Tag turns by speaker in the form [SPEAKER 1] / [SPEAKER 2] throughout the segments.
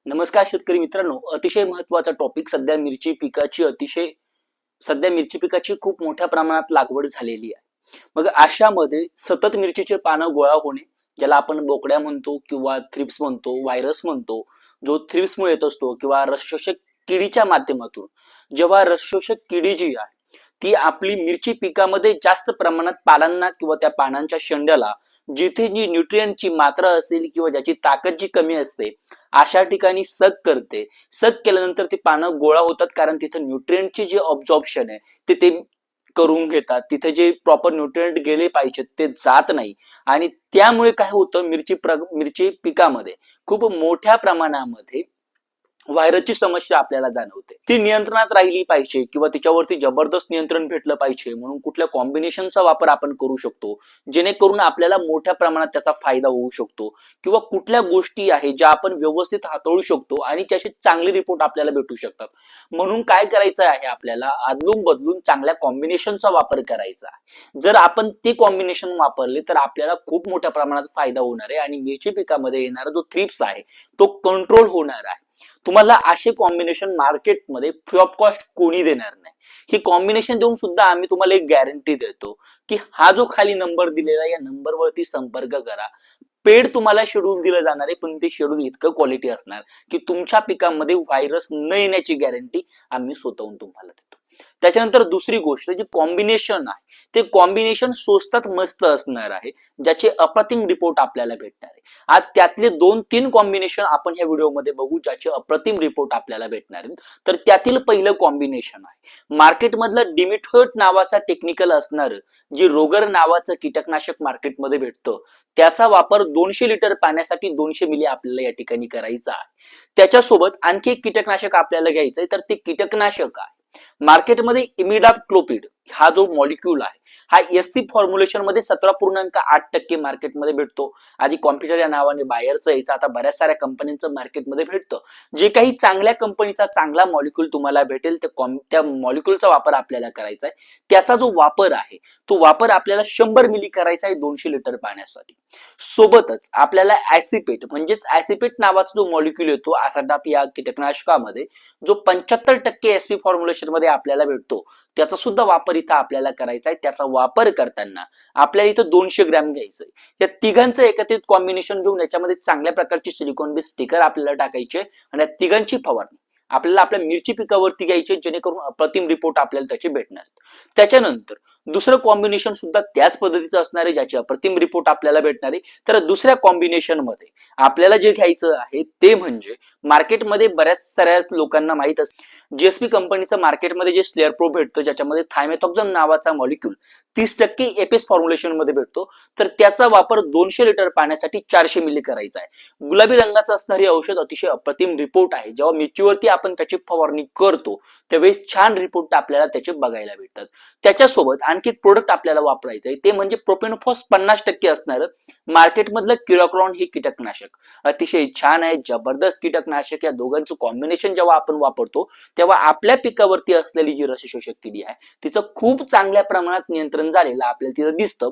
[SPEAKER 1] नमस्कार शेतकरी मित्रांनो, अतिशय महत्त्वाचा टॉपिक. सध्या मिरची पिकाची खूप मोठ्या प्रमाणात लागवड झालेली आहे. मग अशामध्ये सतत मिरचीचे पानं गोळा होणे, ज्याला आपण बोकड्या म्हणतो किंवा थ्रिप्स म्हणतो, व्हायरस म्हणतो, जो थ्रिप्समुळे येत असतो किंवा रसशोषक किडीच्या माध्यमातून. जेव्हा रसशोषक किडी जी आहे ती आपली मिरची पिकामध्ये जास्त प्रमाणात पानांना किंवा त्या पानांच्या शेंड्याला जिथे जी न्यूट्रिएंटची मात्रा असेल किंवा ज्याची ताकद जी कमी असते अशा ठिकाणी सक करते. सक केल्यानंतर ती पानं गोळा होतात, कारण तिथे न्यूट्रिएंटची जे ऑब्झॉर्प्शन आहे ते करून घेतात. तिथे जे प्रॉपर न्यूट्रिएंट गेले पाहिजेत ते जात नाही आणि त्यामुळे काय होतं, मिरची पिकामध्ये खूप मोठ्या प्रमाणामध्ये व्हायरसची समस्या आपल्याला जाणवते. ती नियंत्रणात राहिली पाहिजे किंवा तिच्यावरती जबरदस्त नियंत्रण भेटलं पाहिजे म्हणून कुठल्या कॉम्बिनेशनचा वापर आपण करू शकतो जेणेकरून आपल्याला मोठ्या प्रमाणात त्याचा फायदा होऊ शकतो, किंवा कुठल्या गोष्टी आहे ज्या आपण व्यवस्थित हाताळू शकतो आणि त्याचे चांगले रिपोर्ट आपल्याला भेटू शकतात. म्हणून काय करायचं आहे, आपल्याला अदलून बदलून चांगल्या कॉम्बिनेशनचा वापर करायचा आहे. जर आपण ते कॉम्बिनेशन वापरले तर आपल्याला खूप मोठ्या प्रमाणात फायदा होणार आहे आणि मिरची पिकामध्ये येणारा जो थ्रिप्स आहे तो कंट्रोल होणार आहे. तुम्हाला असे कॉम्बिनेशन मार्केटमध्ये फ्री ऑफ कॉस्ट कोणी देणार नाही. ही कॉम्बिनेशन देऊन सुद्धा आम्ही तुम्हाला एक गॅरंटी देतो की हा जो खाली नंबर दिलेला या नंबरवरती संपर्क करा. पेड तुम्हाला शेड्यूल दिलं जाणार आहे, पण ते शेड्यूल इतकं क्वालिटी असणार की तुमच्या पिकामध्ये व्हायरस न येण्याची गॅरंटी आम्ही स्वतःहून तुम्हाला देतो. त्याच्यानंतर दुसरी गोष्ट जी कॉम्बिनेशन आहे ते कॉम्बिनेशन स्वस्तात मस्त असणार आहे, ज्याचे अप्रतिम रिपोर्ट आपल्याला भेटणार आहे. आज त्यातले 2-3 कॉम्बिनेशन आपण ह्या व्हिडिओमध्ये बघू ज्याचे अप्रतिम रिपोर्ट आपल्याला भेटणार आहेत. तर त्यातील पहिलं कॉम्बिनेशन आहे मार्केटमधलं डिमिथोएट नावाचा टेक्निकल असणार, जे रोगर नावाचं कीटकनाशक मार्केटमध्ये भेटतं. त्याचा वापर 200 लिटर पाण्यासाठी 200 मिली आपल्याला या ठिकाणी करायचा आहे. त्याच्यासोबत आणखी एक कीटकनाशक आपल्याला घ्यायचंय, तर ते कीटकनाशक आहे मार्केटमध्ये इमिडाक्लोपिड. हा जो मॉलिक्यूल आहे हा एससी फॉर्म्युलेशन मध्ये 17.8% मार्केटमध्ये भेटतो. आधी कॉम्प्युटर या नावाने बाहेरचं यायचं, आता बऱ्याच साऱ्या कंपन्यांचं मार्केटमध्ये भेटतं. जे काही चांगल्या कंपनीचा चांगला मॉलिक्यूल तुम्हाला भेटेल त्या मॉलिक्यूलचा वापर आपल्याला करायचा आहे. त्याचा जो वापर आहे तो वापर आपल्याला 100 मिली करायचा आहे 200 लिटर पाण्यासाठी. सोबतच आपल्याला ऍसिपेट म्हणजेच ऍसिपेट नावाचा जो मॉलिक्यूल येतो आसाडाप या कीटकनाशकामध्ये, जो 75% एसपी फॉर्म्युलेशन मध्ये आपल्याला भेटतो, त्याचा सुद्धा वापर इथं आपल्याला करायचा आहे. त्याचा वापर करताना आपल्याला इथं 200 ग्रॅम घ्यायचंय. या तिघांचं एकत्रित कॉम्बिनेशन घेऊन याच्यामध्ये चांगल्या प्रकारची सिलिकॉन बेस स्टिकर आपल्याला टाकायचे आणि या तिघांची फवारणी आपल्याला आपल्या मिरची पिकावरती घ्यायचे, जेणेकरून अप्रतिम रिपोर्ट आपल्याला त्याचे भेटणार. त्याच्यानंतर दुसरं कॉम्बिनेशन सुद्धा त्याच पद्धतीचं असणार आहे, ज्याचे अप्रतिम रिपोर्ट आपल्याला भेटणार आहे. तर दुसऱ्या कॉम्बिनेशन मध्ये आपल्याला जे घ्यायचं आहे ते म्हणजे मार्केटमध्ये बऱ्याच साऱ्या लोकांना माहित असते, जीएसपी कंपनीचं मार्केटमध्ये जे स्लेअर प्रो भेटतो, ज्याच्यामध्ये थायमेथॉक्झम नावाचा मॉलिक्यूल 30% एपीएस फॉर्म्युलेशन मध्ये भेटतो. तर त्याचा वापर 200 लिटर पाण्यासाठी 400 मिली करायचा आहे. गुलाबी रंगाचं असणारे औषध अतिशय अप्रतिम रिपोर्ट आहे. जेव्हा मिरचीवरती आपण त्याची फवारणी करतो त्यावेळेस छान रिपोर्ट आपल्याला त्याचे बघायला भेटतात. त्याच्यासोबत आणखी एक प्रोडक्ट आपल्याला वापरायचं आहे, ते म्हणजे प्रोपेनोफॉस 50% असणार मार्केटमधलं क्युराक्रॉन हे कीटकनाशक. अतिशय छान आहे, जबरदस्त कीटकनाशक. या दोघांचं कॉम्बिनेशन जेव्हा आपण वापरतो तेव्हा आपल्या पिकावरती असलेली जी रसशोषक किडी आहे तिचं खूप चांगल्या प्रमाणात नियंत्रण झालेलं आपल्याला तिथं दिसतं.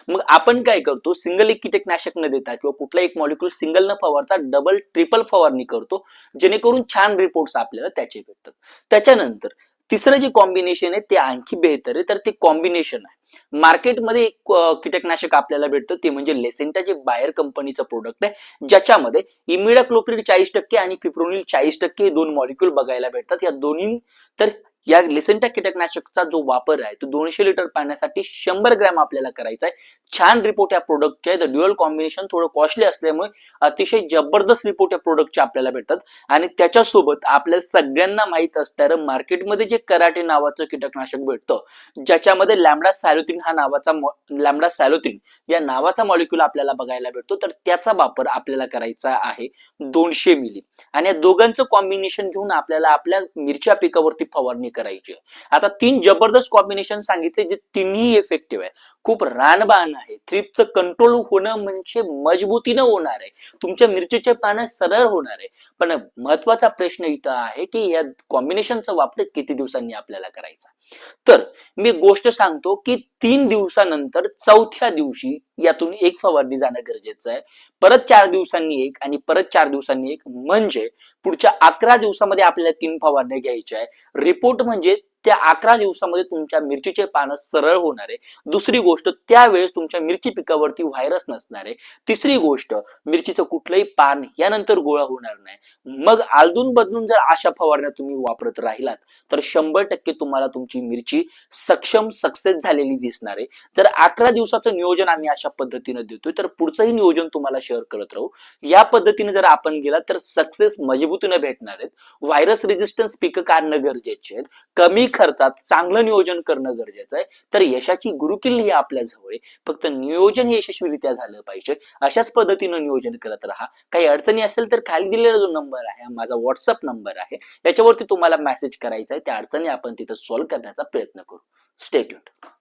[SPEAKER 1] मग आपण काय करतो, सिंगल एक कीटकनाशक न देता किंवा कुठला एक मॉलिक्यूल सिंगल न फवारता डबल ट्रिपल फवारणी करतो, जेणेकरून छान रिपोर्ट्स आपल्याला त्याचे भेटतात. त्याच्यानंतर तिसरं जे कॉम्बिनेशन आहे ते आणखी बेहतर आहे. तर ते कॉम्बिनेशन आहे मार्केटमध्ये एक कीटकनाशक आपल्याला भेटतं, ते म्हणजे लेसेंटा, जे बायर कंपनीचं प्रोडक्ट आहे, ज्याच्यामध्ये इमिडाक्लोप्रिड 40% आणि फिप्रोनिल 40% हे दोन मॉलिक्यूल बघायला भेटतात. या दोन्ही तर या लेसेंटा कीटकनाशकचा जो वापर आहे तो 200 लिटर पाण्यासाठी 100 ग्रॅम आपल्याला करायचा आहे. छान रिपोर्ट या प्रोडक्टचे आहे. ड्युअल कॉम्बिनेशन थोडं कॉस्टली असल्यामुळे अतिशय जबरदस्त रिपोर्ट या प्रोडक्टचे आपल्याला भेटतात. आणि त्याच्यासोबत आपल्या सगळ्यांना माहित असणारं मार्केटमध्ये जे कराटे नावाचं कीटकनाशक भेटतं, ज्याच्यामध्ये लॅम्बडा सॅलोथिन या नावाचा मॉलिक्यूल आपल्याला बघायला भेटतो, तर त्याचा वापर आपल्याला करायचा आहे 200 मिली. आणि या दोघांचं कॉम्बिनेशन घेऊन आपल्याला आपल्या मिरच्या पिकावरती फवारणी करायची. आता 3 जबरदस्त कॉम्बिनेशन सांगितले जे तिन्ही इफेक्टिव्ह आहे, खूप रानबाण आहे. थ्रिप्सचं कंट्रोल होणं म्हणजे मजबूतीनं होणार आहे, तुमच्या मिरचीचे पानं सरळ होणार आहे. पण महत्वाचा प्रश्न इथं आहे की या कॉम्बिनेशनचा वापर किती दिवसांनी आपल्याला करायचा. तर मी गोष्ट सांगतो की 3 दिवसानंतर चौथ्या दिवशी यातून एक फवारणी जाणं गरजेचं आहे. परत 4 दिवसांनी एक आणि परत 4 दिवसांनी एक, म्हणजे पुढच्या 11 दिवसामध्ये आपल्याला 3 फवारण्या घ्यायच्या आहे. रिपोर्ट म्हणजे त्या 11 दिवसामध्ये तुमच्या मिरचीचे पानं सरळ होणार आहे. दुसरी गोष्ट, त्यावेळेस तुमच्या मिरची पिकावरती व्हायरस नसणार आहे. तिसरी गोष्ट, मिरचीचं कुठलंही पान यानंतर गोळा होणार नाही. मग आलदून बदलून जर अशा फवारण्या तुम्ही वापरत राहिलात तर 100% तुम्हाला तुमची मिरची सक्षम सक्सेस झालेली दिसणार आहे. जर 11 दिवसाचं नियोजन आम्ही अशा पद्धतीने देतोय तर पुढचंही नियोजन तुम्हाला शेअर करत राहू. या पद्धतीने जर आपण गेला तर सक्सेस मजबूतीने भेटणार आहेत. व्हायरस रेजिस्टन्स पिकं काढणं गरजेचे आहेत. कमी खर्चात चांगलं नियोजन करणं गरजेचं आहे. तर यशाची गुरुकिल्ली ही आपल्या जवळ आहे. फक्त नियोजन हे यशस्वीरित्या झालं पाहिजे. अशाच पद्धतीनं नियोजन करत राहा. काही अडचणी असेल तर खाली दिलेला जो नंबर आहे, माझा व्हॉट्सअप नंबर आहे, याच्यावरती तुम्हाला मेसेज करायचा आहे. त्या अडचणी आपण तिथं सॉल्व्ह करण्याचा प्रयत्न करू. Stay tuned.